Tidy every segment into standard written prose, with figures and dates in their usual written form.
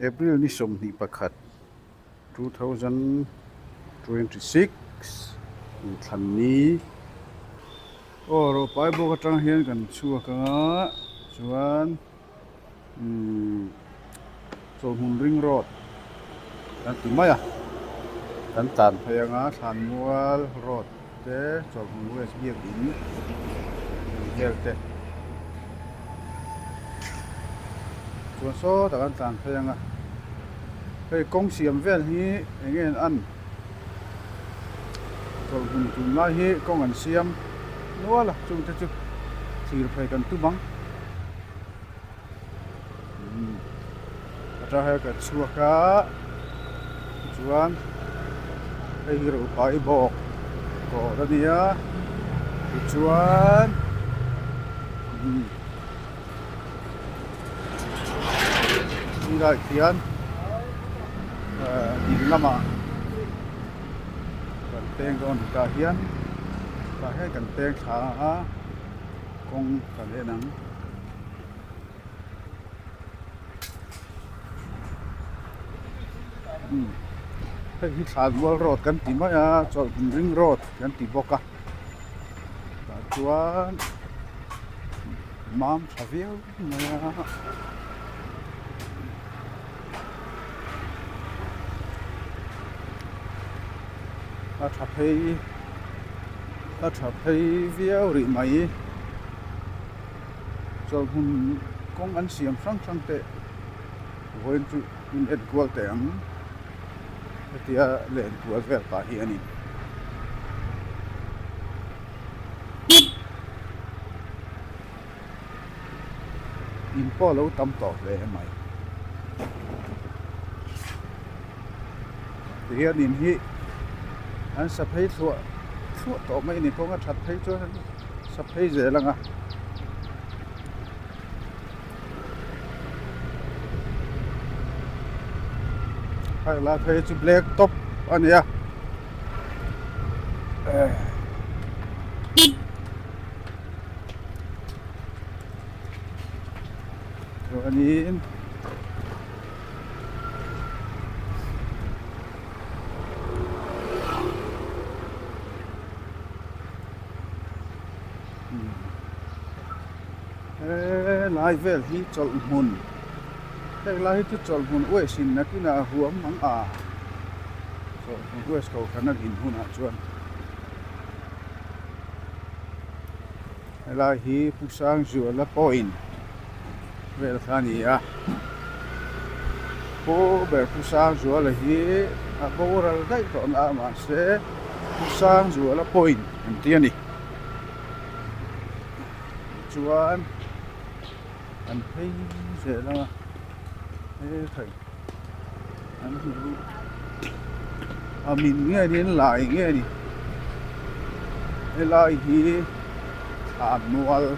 April ni som ni pakhat 2026 thlan ni ro pai bo ka tang hian kan chua ka chuan Chawlhhmun ring road kan ti mai kan tan phayanga Thlanmual road te Chawlhhmun west biak in helte chuan so ta kan tan phayanga hei Kawng siam vel hi engen an Chawlhhmun tum lai hi Kawng an siam nuala chung te chu thir phei kan tu bang ata hai ka chua ka chuan hei ro pai bok ko da nia chuan đi lại khian đi lama kan teng don ta hian ta hai kan teng tha Kawng kan le nang hei hi Thlanmual road kan ti mai Chawlhhmun ring road kan ti boka ta chuan mam thaviau maya ta thapei viau ri mai Chawlhhmun Kawng an siam sang te voin chu in et gwal te ang tia le gwal vel ta hi ani in po lo tam to le mai hian in hi an saphei thua to mai ni Kawng a that phei chu saphei je langa hai la phei chu black top ania rồi anh in lai vel hi Chawlhhmun hei lai hi Chawlhhmun west in na kina huam mang Chawlhhmun west ko kana gin huna chuan hei lai hi pusang zuala point vel thani po ber pusang zuala hi a boral dai to na ma se pusang zuala point em ti ani chuan an phei se la thầy an min nghe đến lại nghe đi lại hi Thlanmual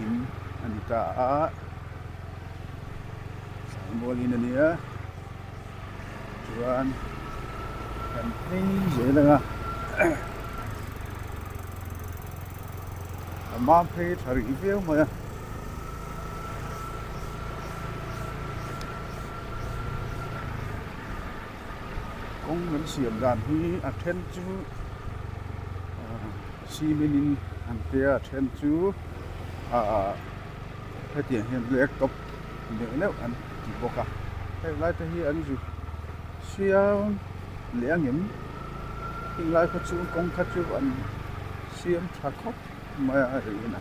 in anita Thlanmual in ania chuan kan phei se la mam phei thari veu ma Kawng an siam dan hi a then chu simenin an te a then chu he tiang hian black top neu an ti boka hei lai te hi an ju siam leangem hing lai kha chu Kawng kha chu an siam tha khop mai a ri na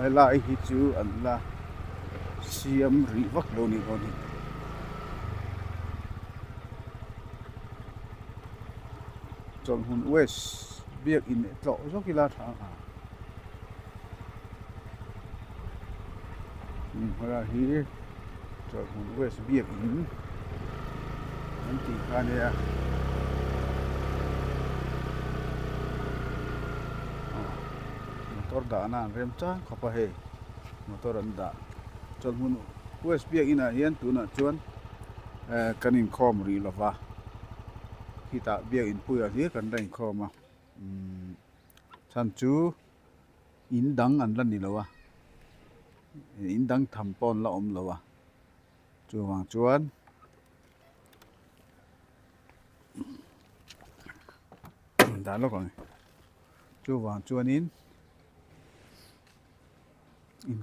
hei lai hi chu an la siam ri vak lo ni Chawlhhmun west biak in tlo zo kila tha hara hi Chawlhhmun west biak in an ti kha ne motor da na rem cha khapa he motor an da Chawlhhmun west biak in a hian tu na chuan kanin khom ri lova khi ta biak in puya hi kan rain khoma chan chu in dang an lan ni lowa in dang tham pon la om lo à chu wang chuan đã lo còn chu wang chuan in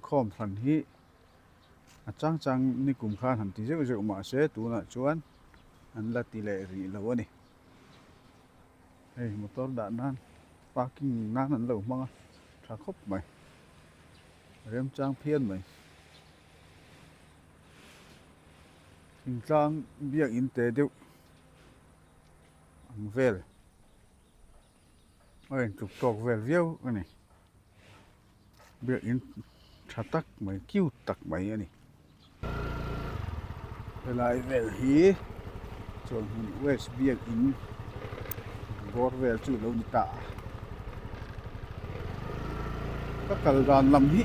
khom than hi chang chang ni kum khan han ti zeu zeu ma se tu na chuan an la ti le ri lo ani hei motor da nan parking nan an lo manga tha khop mai rem chang phian mai thing tlang biak in te deuh ang vel oi tuk tok vel viau ani biak in tha tak mai kiu tak mai ani lại vel hi chon west biak in bor vel chu lo ni ta các kal gan lam hi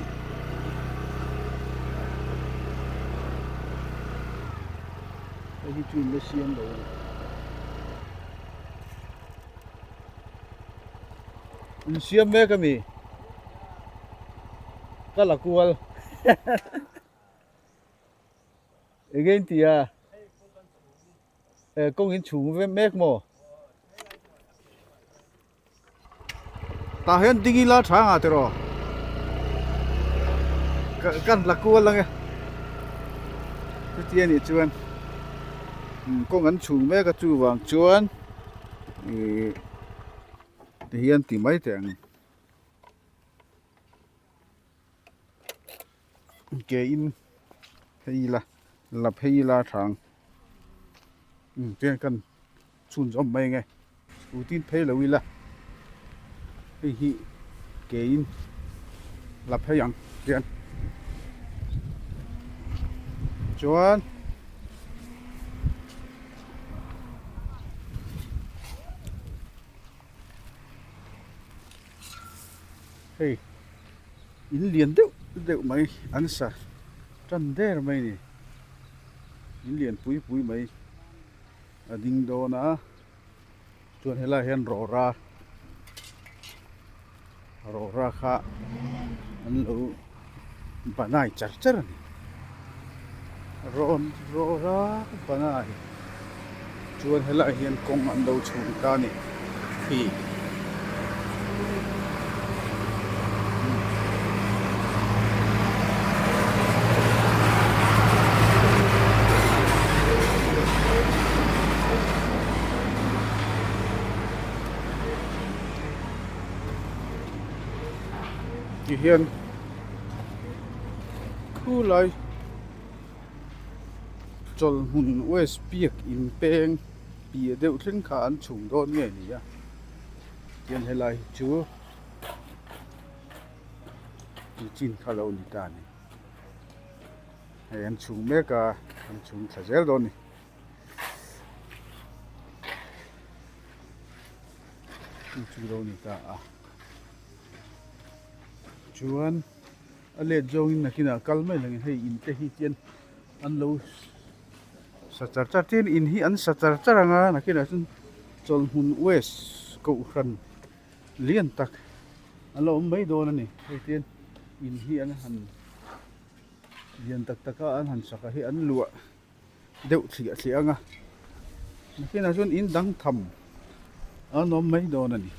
hi chu le siam lo in siam me ka mi ka la kual again tia công in chủ với mét mò ta hiện đi la sáng à thế rồi căn là cua lăng cái tiền này chuan công in chủ mét cái chủ vàng chuan thì hiện tìm mấy tiền cái in hay là lập hay là thằng tiền cần chun giống mấy nghe ưu tiên thấy là là cái hi cái in lập hay yang tiền chuan hey in liền đệu mấy ăn sa trần đê rồi mấy nè in liền pui mấy ding do na chuan hela hen ro ra kha an lo banai char char ni ro ra banai chuan hela hen kong an lo chung ta ni hi hiện khu lại Chawlhhmun west biak in peng bia deuh thing kha an chung don nge ni ya tian helai chu chin kha lo ni ta ni hay an chung me ka an chung thazel don ni chu lo ni ta a chuan a le jong in nakina kal mai lang hei in te hi tian an lo sa char char tin in hi an sa char charanga nakina chun Chawlhhmun west ko hran lian tak an lo mai don ani hei tian in hi an han lian tak taka an han saka hi an lua deuh thlia anga nakina chun in dang tham an om mai don ani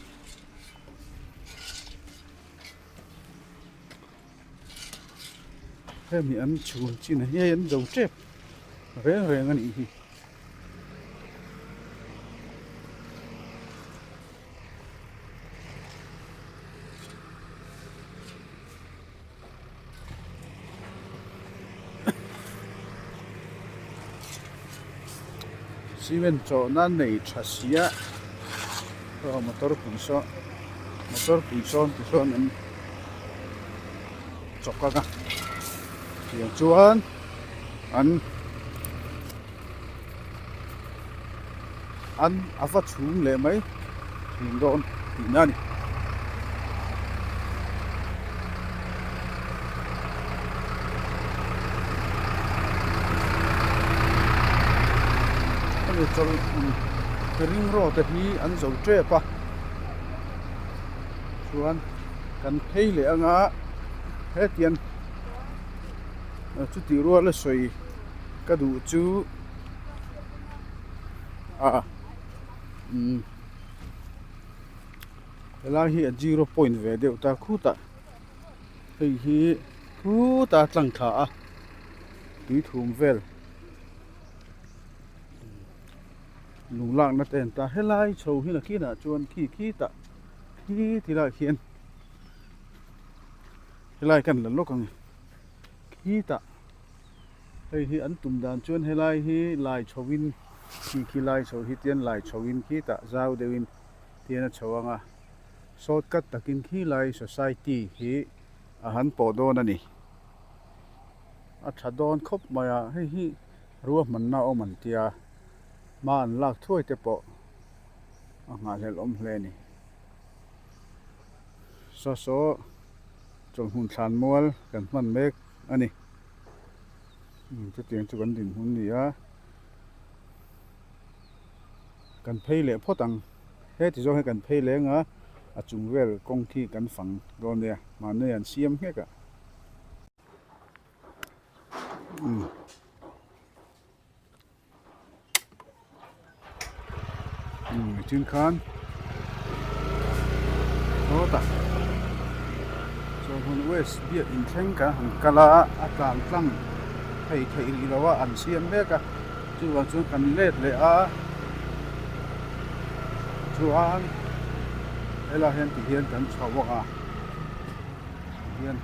thế mình ăn chuồn chi này nghe ăn dầu trép rẻ anh đi xí bên chỗ nan này chả xía rồi motor pun son anh chọc cả yang chuan an afa chung le mai thing don tina ni ani chol ring ro te hi an zo tre pa chuan kan thei le anga he tian chút tiểu ruột là sôi cái đủ chú là hiện 0 point về đều ta khu ta thì khu ta tăng thả tí thùng về lùng lặng nó tên ta hết lại sầu hi là khi nào chuan khi ta khi thì lại hiện hết lại cần là lúc còn khi ta thì ấn tụm đàn chuan hết lại sầu in khi lại sầu hi tiền lại sầu in khi ta giao đều in tiền sầu ang shortcut takin khi lại society hi hắn bỏ đô nè chả đòn khóc mà hi rùa mình nào mình tia mà anh lạc thôi thế bộ ngài lên ôm lên nè số Chawlhhmun sàn mual gần mình mấy anh nè cái tiếng cho gần đỉnh hun nè gần pay lệ phốt tăng hết thì do hay gần pay lệ ngã chung về công ty gần phẳng rồi nè mà nơi anh xem hết cả trên khan đó ta Chawlhhmun West biết in thanh cả hàng kala atlan tlang thầy đi đâu anh xem hết cả chú vào chú cần lết lệ chú anh đây là hiện thì hiện cần sầu bông hiện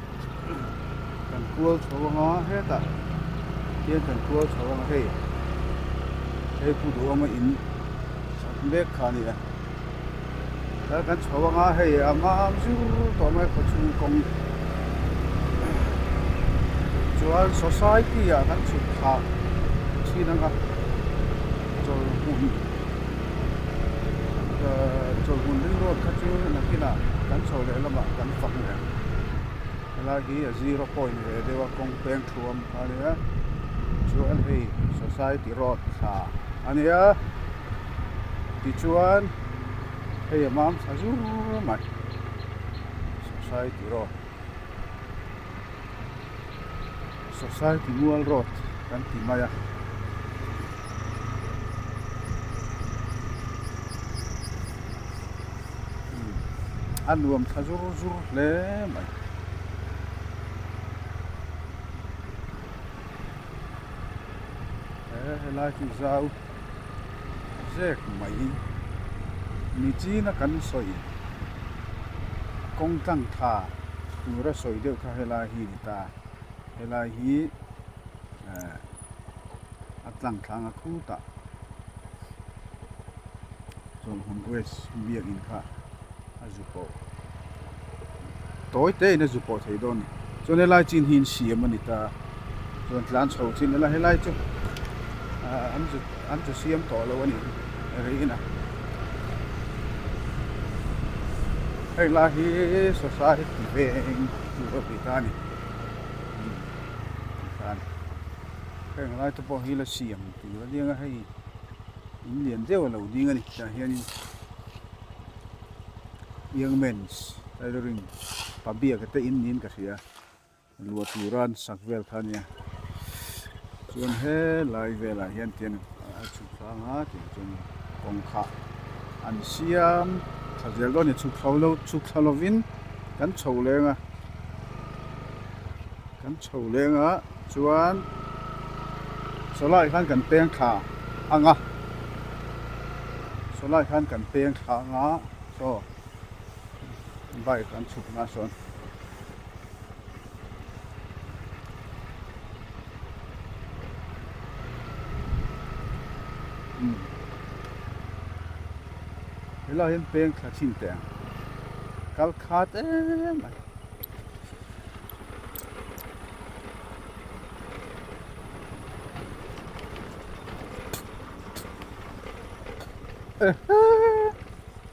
cần cua sầu bông hết à hiện cần cua sầu bông hay phụ đồ mà in biết khá nè đã cần sầu bông hay mà chú tụi mày có chú công chú anh society cần chú khá chỉ năng à Chawlhhmun đến luôn các chú là khi nào cắn sầu để làm bạn cắn phẳng này là cái 0 point về để vào công bèn thuầm anh ấy chú anh thì society road sa anh ấy thì chú anh hay mam sa chú mày society mual road kan timaya anh nuông thà rú lé mày lại thì sao rét mày mi chi nó cắn soi công tăng thà tu ra soi đều thà lại hi ta lại hi tăng thang khu ta Chawlhhmun West miệng in khá azupo tối tê nó zupo thấy đồn cho nên là chín hin xiêm mà nita rồi lan sầu chín là hay lại chứ anh cho xiêm tỏ lâu anh ấy nè hay là hi society về ở Việt Nam cái này tôi bảo hi là xiêm thì nó đi hay liền rêu lâu đi ngay này hiện young men's tailoring pabia cái in cái gì lúa turan sakvel thanya chuan he lai vela hian tian chuk thanga ti chun kong kha an siam thazel do ni chuk thalovin kan chho lenga chuan solai khan kan peng tha anga solai khan kan peng tha nga so bài kan chụp na son là hiện peng khá chín teng kal khat em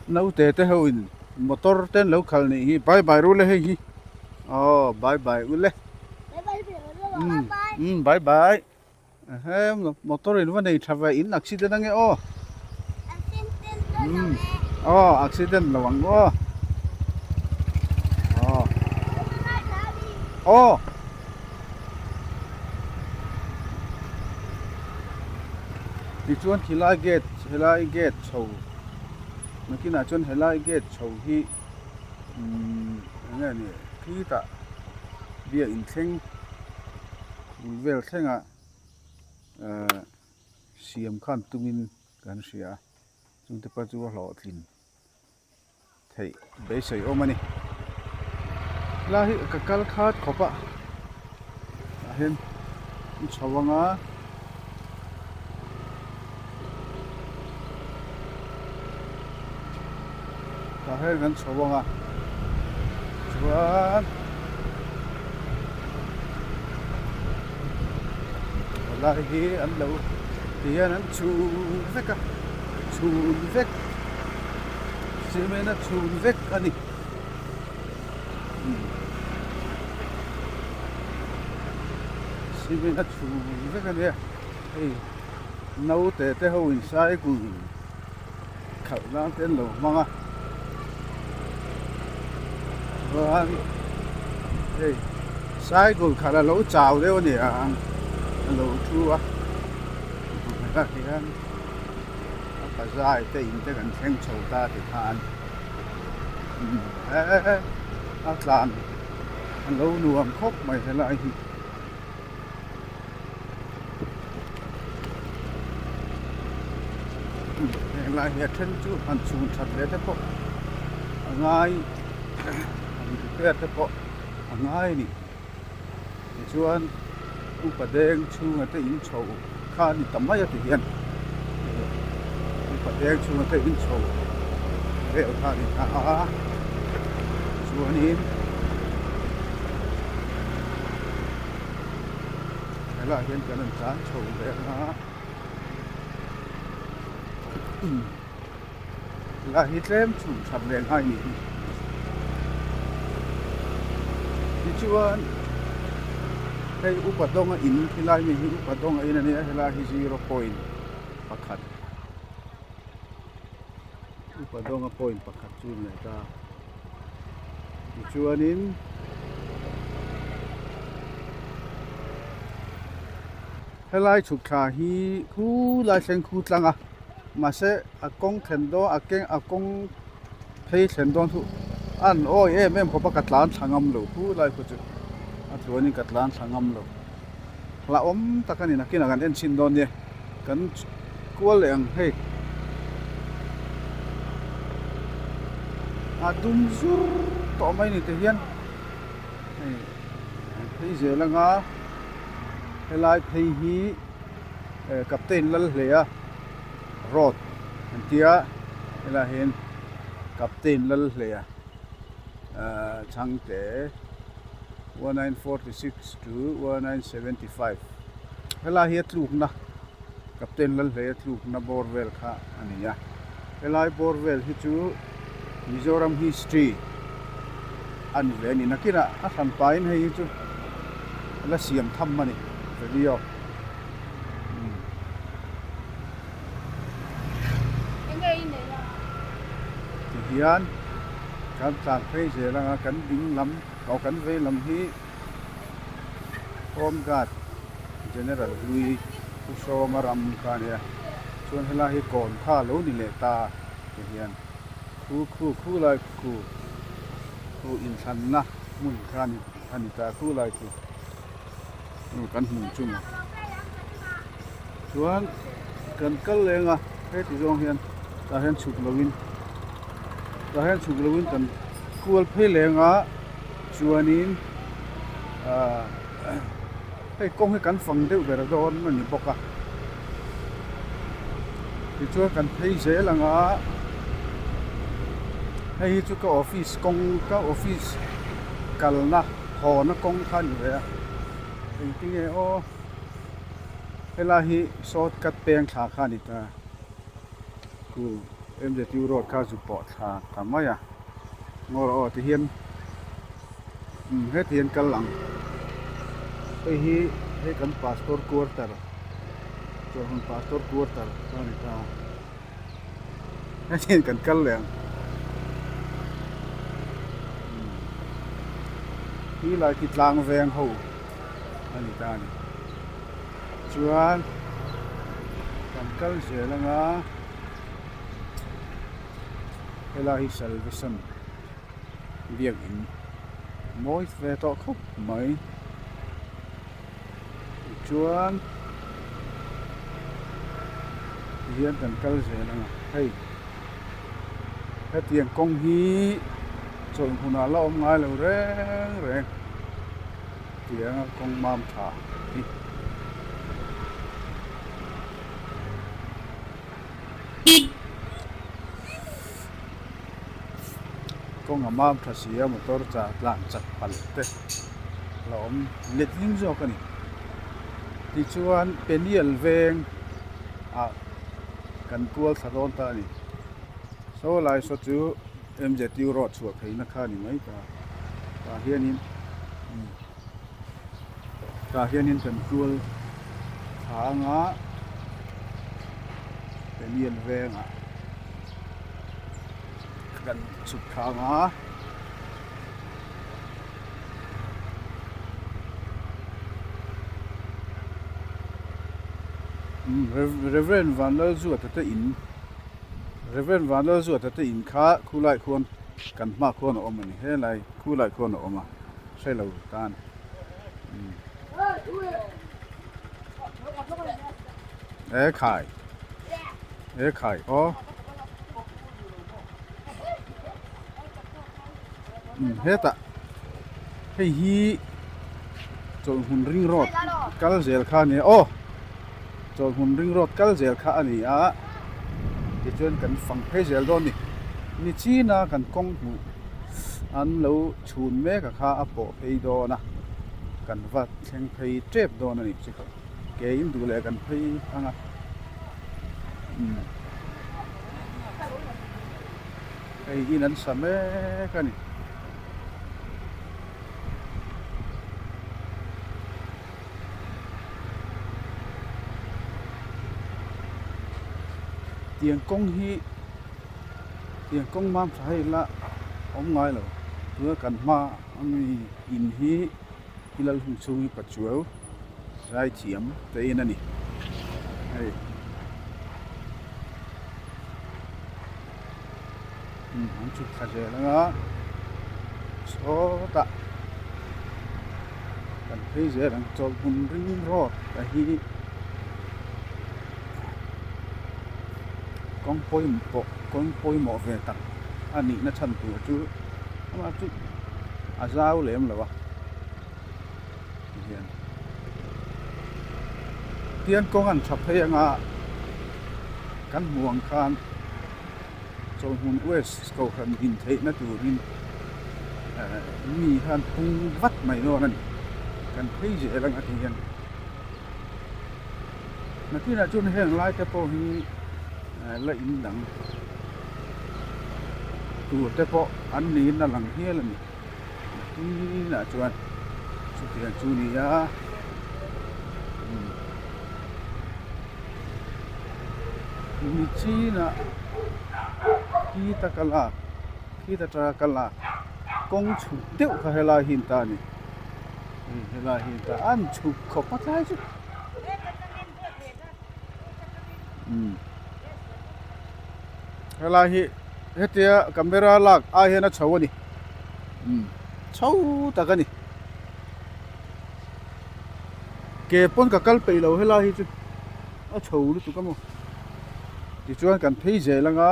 nấu tê hậu motor ten lâu khal ni bye bye rule he hi bye bye ule bye bye he motor in van nei thava in accident ange accident lawang đi chuan helai gate chho nó kia là chuan helai gate chho hi nghe nè khi ta bia in thleng vel thlenga siam khan tumin kan ria chung te pa chu hlo thlin thei be sei omani la hi ka kal khat khopa hen chawanga ta hen kan chawanga chuan la hi an lo hian an chun vek semena chun vek ani semena chun vek ani ei nau te ho in sai ku khau lang ten lo manga van ei sai ku khala lo chau deu ni a lo thu a hian ka zai te in te kan thleng chho ta ti khan a tlan an lo nuam khop mai helai hi helai hi then chu an chun that le te po angai an pe te po angai ni chuan upadeng chunga te in chho khan ni tamai ati hian upadeng chunga te in chho re khan ni a chuanin helai hian kan an chan chho ve na la hi tlem chun that le ngai ni chuan hei upadonga in hilai mi hi upadonga in ani helai hi 0 point pakhat upadonga point pakhat chu ne ta chuanin helai chukha hi khu lai thleng khu tlanga ma se akong thendo akong phei thendon thu an oi em phopa katlan thangam lo khu lai khu chu chuanin katlan thangam lo la om takani nakina kan en chin don ni kan kual leng hei adum zur to mai ni te hian hei zelanga helai phei hi captain lal hlea road antia ela hen captain lal hlea changte 1946 to 1975 hela hi tluk na captain lal hle tluk na borvel kha ania helai borvel hi chu Mizoram history an ve ni nakira a than pain hei chu la siam tham mani video hian kan tlan phei zelanga kan ding lam kau kan ve lam hi home guard general lui uso maram ka ne chuan hela hi kon tha lo ni le ta hian khu lai khu in than na mun khan ani ta khu lai khu kan hmu chung chuan kan kal lenga he ti jong hian ta hian chuk lovin kan kual phei lenga chuanin hei kong hi kan fang deuh ber don ani boka ti chu kan phei zelanga hei chu ka office kong ka office kalna hona kong khan ve hei tinge o hela hi shortcut peng thla khani ta ku MZU road kha zu po tha tamaya ngor o ti hian he thian kal lang hi kan pastor quarter cho hun pastor quarter ani ta he thian kan kal leng hi lai ki tlang veng ho ani ta ni chuan kal je langa hela hi salvation việc in mỗi về to khúc mấy chuan hiền cần kal je langa hey hết tiền công hi chọn huna lo ngai lo reng tiếng công mam thả công mam thả xía motor cha lan chặt pal te lom let ling zo kani ti chuan penial veng a kan kual tharon ta ni so lai so chu MZU ro chu thei na kha ni mai ta hianin kan kual thanga penial veng a kan chu thanga Reverend Van Lơ zu ta in Reverend Van Lơ zu ta in kha khulai khon kan ma khon om ni he lai khulai khon om a sai lo tan e khai o he ta hei hi Chawlhhmun ring road kal zel kha ni o Chawlhhmun ring road kal zel kha ani a ti chuan kan fang phei zel don ni china kan kong mu an lo chhun me ka kha a po phei do na kan va thleng phei trep don ani chi kha ke in du le kan phei anga ei in an same ka ni tiền công mam phải là ông ngay rồi vừa cần ma ami in hi hilal hung chui pat chuo sai chiam te in ani hey anh chụp khá dễ là số ta cần thấy dễ đang Chawlhhmun ring road là hi con poi mỏ về tặng anh nghĩ nó chân tuổi chứ mà chứ à giao lem là ba tiền công ăn chập hay ngà căn muang khan Chawlhhmun West cầu khẩn in thế nó từ in mi khan tung vắt mày nó này cần thấy dễ lắm anh hiền mà khi nào chôn hẹn lại cái po hi lại in đằng tụ tế po ăn nín là lằng hia là mi là chuan chút tiền chu ni á mi chi na kita tra kala kong chu teu kha hela hin ta ni hela hin ta an chu kho pat lai chu hela hi hetia camera lak a hena chhaw ani chhaw ta ka ni ke pon ka kal pe lo hela hi chu a chhaw lu tu ka mo ti chuan kan phei je langa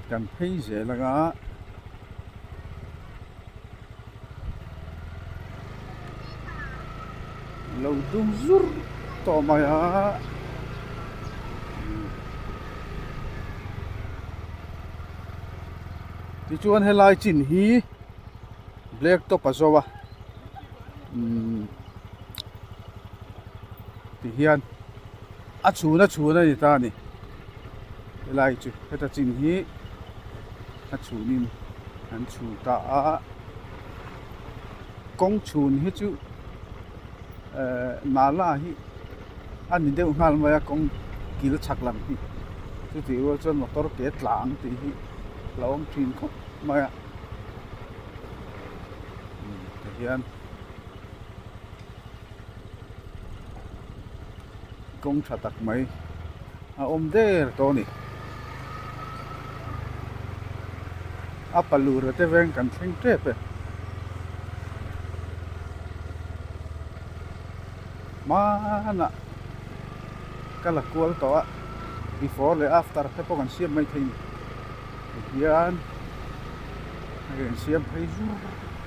kan phei je langa lâu tung rút to mày á thì chuan helai chin hi black top azowa thì hian a chuna ni ta ni helai chu heta chin hi a chunin an chu ta a kong chun hi chu nala hi anh đeo ngal maya kong kil chak lam hi tu ti wa chon motor ke tlang ti hi lawm thin khop maya hian kong thatak mai a om der to ni a palur te veng kan thing te pe mana kala kual to a before le after te po kan siam mai thein hian kan siam phei zu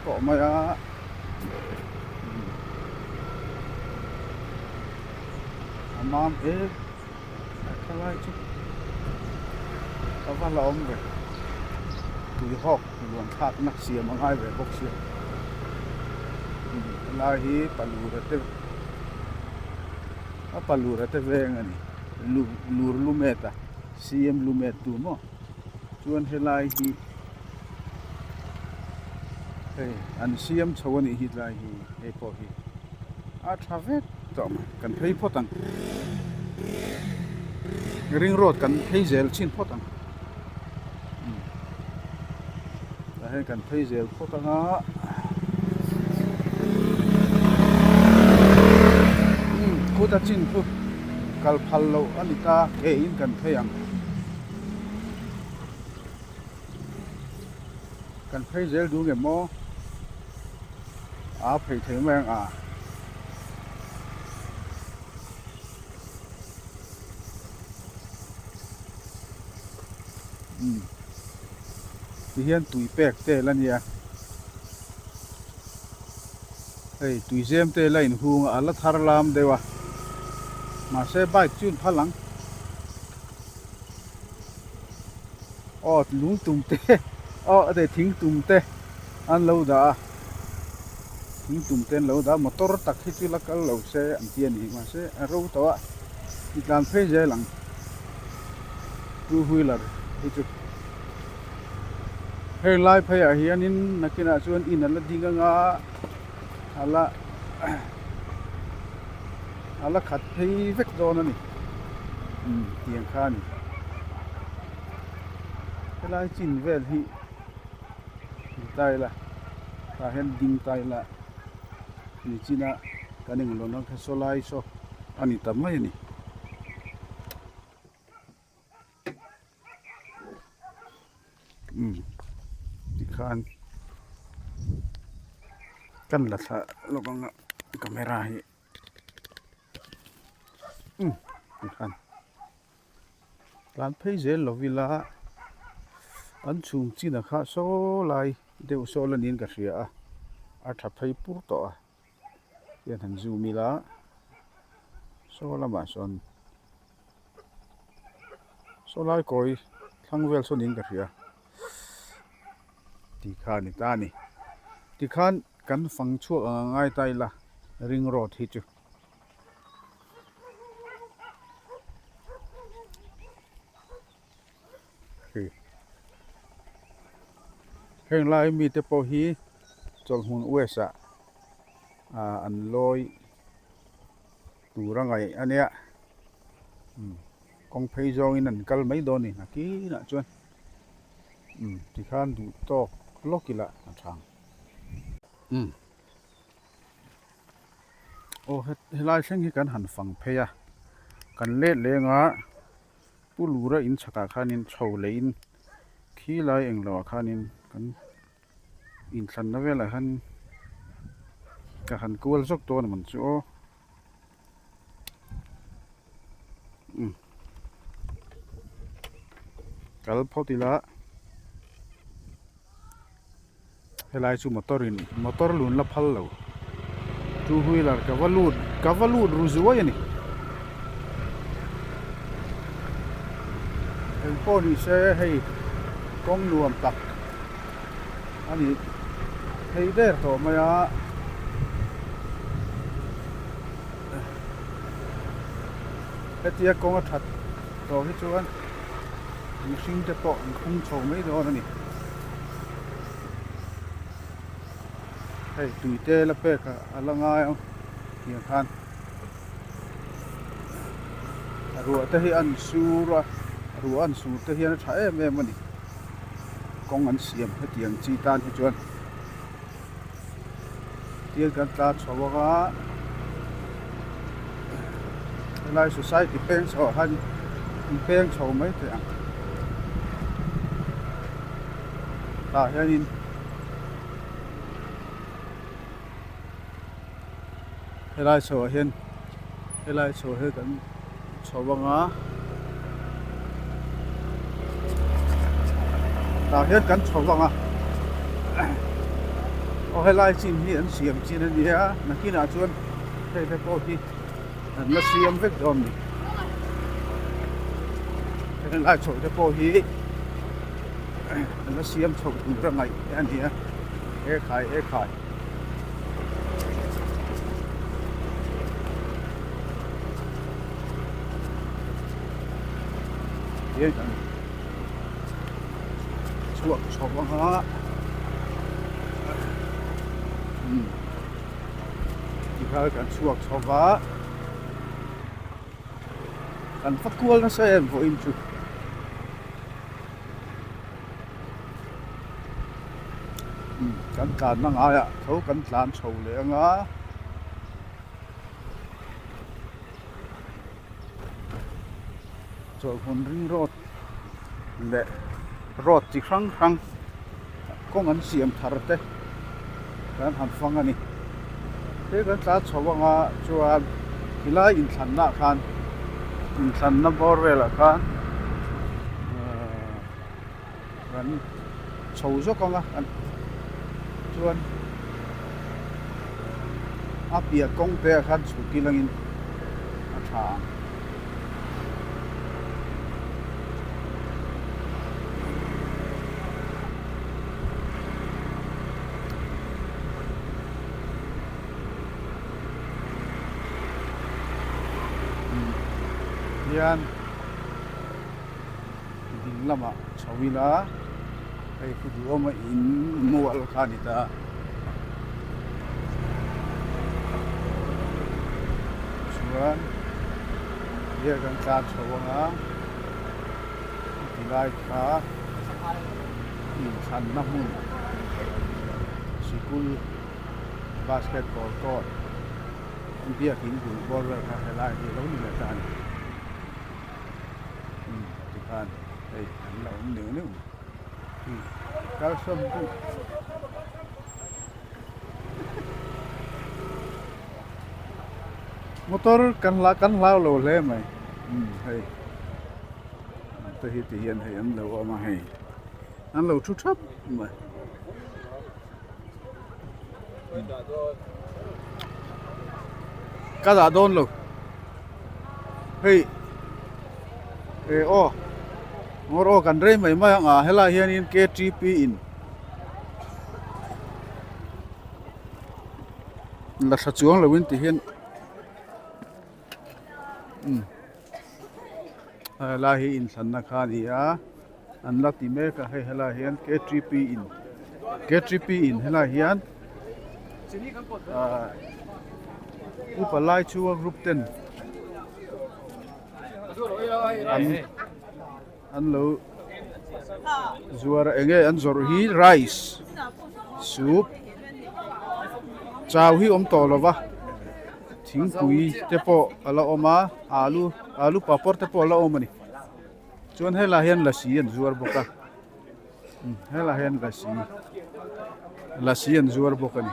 to mai a amam e khalai chu ta la om ve tui hok luan thak nak siam angai ve bok siam la hi palur te a palur te veng ani lur lumeta siam lumet tu mo chuan helai hi hey an siam chawani hi lai hi he po hi a travet tom kan phei photang ring road kan phei zel chin photang la he kan phei zel photanga khuta chin khu kal phal lo anita e in kan pheiang kan phei zel du nge mo a phei thei mang a ti hian tui pek te lania hey tui zem te lain hung ala thar lam dewa ma se bike chun phalang o lung tum te o ade thing tum te an lo da thing tum ten lo da motor tak hi chu lakal lo se an tian hi ma se ro to a ti kan phei je lang two wheeler hi chu hei lai phei a hianin nakina chuan in ala dinga nga ala khat phei vek don ani tiang kha ni helai chin vel hi tai la ta hen ding tai la ni china kaning lo na kha solai so ani tamai ni dikhan kan la tha lokang camera hi dikhan tlan phei zel lovila an chung china kha so lai deu so lanin ka hria a tha phei pur to a yan han zu mila so lama son so lai koi thangvel so nin ka hria dikhan ni ta ni dikhan kan fang chuak ngai tai la ring road hi chu heng lai mi te po hi Chawlhhmun wesa an loi turangai ania kong phei zong in an kal mai don ni naki na chuan tikhan du tok lokila a thang o helai thleng hi kan han fang pheya kan le lenga pulura in chaka khanin chho lein khi lai englo khanin kan in thlan na vela han ka han kual zok to na man chu o kal photila helai chu motor lun la phal lo two wheeler kavalud ruzuai ani el poni se hei kong nuam tak ani hei der to maya hetia kong a that to hi chuan mihring te pawh an khung chho mai dawn ani hei tuite la pek a langai hian khan ruwa te hi an sura ruwa an sur te hian a tha em em ani kong an siam hetiang chi tan hi chuan tiang kan tla chhawaga lai society peng so han peng so mấy thế ta hian helai so hian helai so he kan chawanga ta hian kan chawanga o helai chin hi an siam chin ani a nakina chuan thế po hi an la siam vek dom ni helai so te po hi an la siam chho tu ra ngai ani a e khai ye kan chuak chawanga Hãy subscribe cho kênh Ghiền Mì Gõ để không bỏ lỡ những thế kan tlat chawanga chuan hilai in thlanna khan in thlanna bor vela khan kan chho zawk anga kan chuan a pia kawng te khan chuti langin a thang hian ding lama chawila ai khu du ma in mual khanita chuan ye kan tlat chawanga tilai kha in khanna hmun sikul basketball court bia king bul ball kha helai hi lo ni la tan kan đây anh là ông nếu cao sâm tu motor kan lao lo le mai hay tôi hi ti hian hay anh lo mà hay anh lo chút thấp mà cá giả đôn lo hey ô ngoro kan rei mai mai anga hela hian in KTP in la sa chuang lo win ti hian la hi in sanna khani a an la ti me ka hela hian KTP in hela hian upalai chuwa group 10 an lo zuar enge an zor hi rice soup chaw hi om to lova thingpui te po ala oma alu papor te po ala omani chuan hela hian lasi an zuar boka hela hian lasi an zuar bokani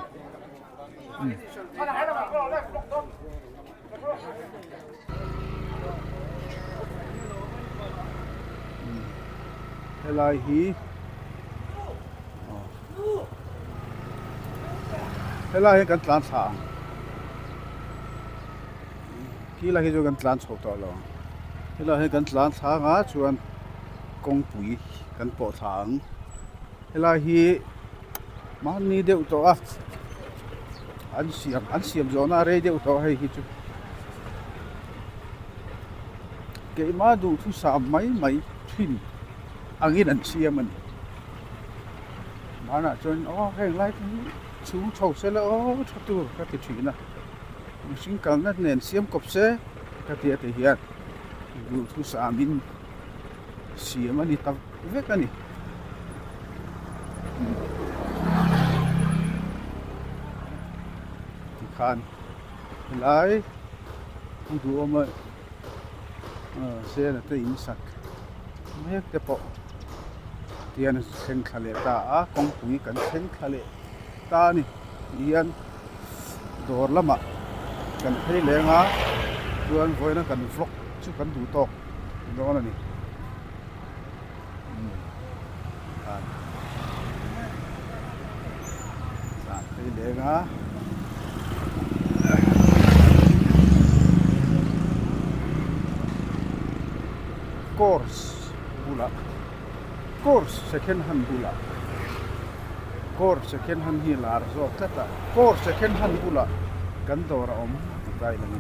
helai hi helai kan tlan thang ki la hi jo kan tlan chho to lo helai kan tlan thanga chuan kong pui kan po thang helai hi man ni deuh to a an siam zona re deuh to hei hi chu ke ma du thu sa mai thin angin an siam an mana chuan heng lai chu chho se la thatu ka ti thina sing kal na nen siam kop se ka ti ate hian du thu sa min siam ani ta vek ani ti khan lai du oma xe là tới in sạc mấy cái bộ tiền sen khá lệ ta công quý cần sen khá lệ ta nè yên đồ lắm ạ cần thấy lệ ngã tuan voi nó cần vlog chứ cần đủ to đó là nè thấy lệ ngã course bula course second hand bula course second hand hi lar zo tata course second hand bula kan dor om kai lang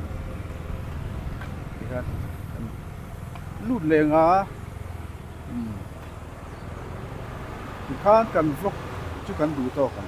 ikan lut lenga khan kan vlog chu kan du to kan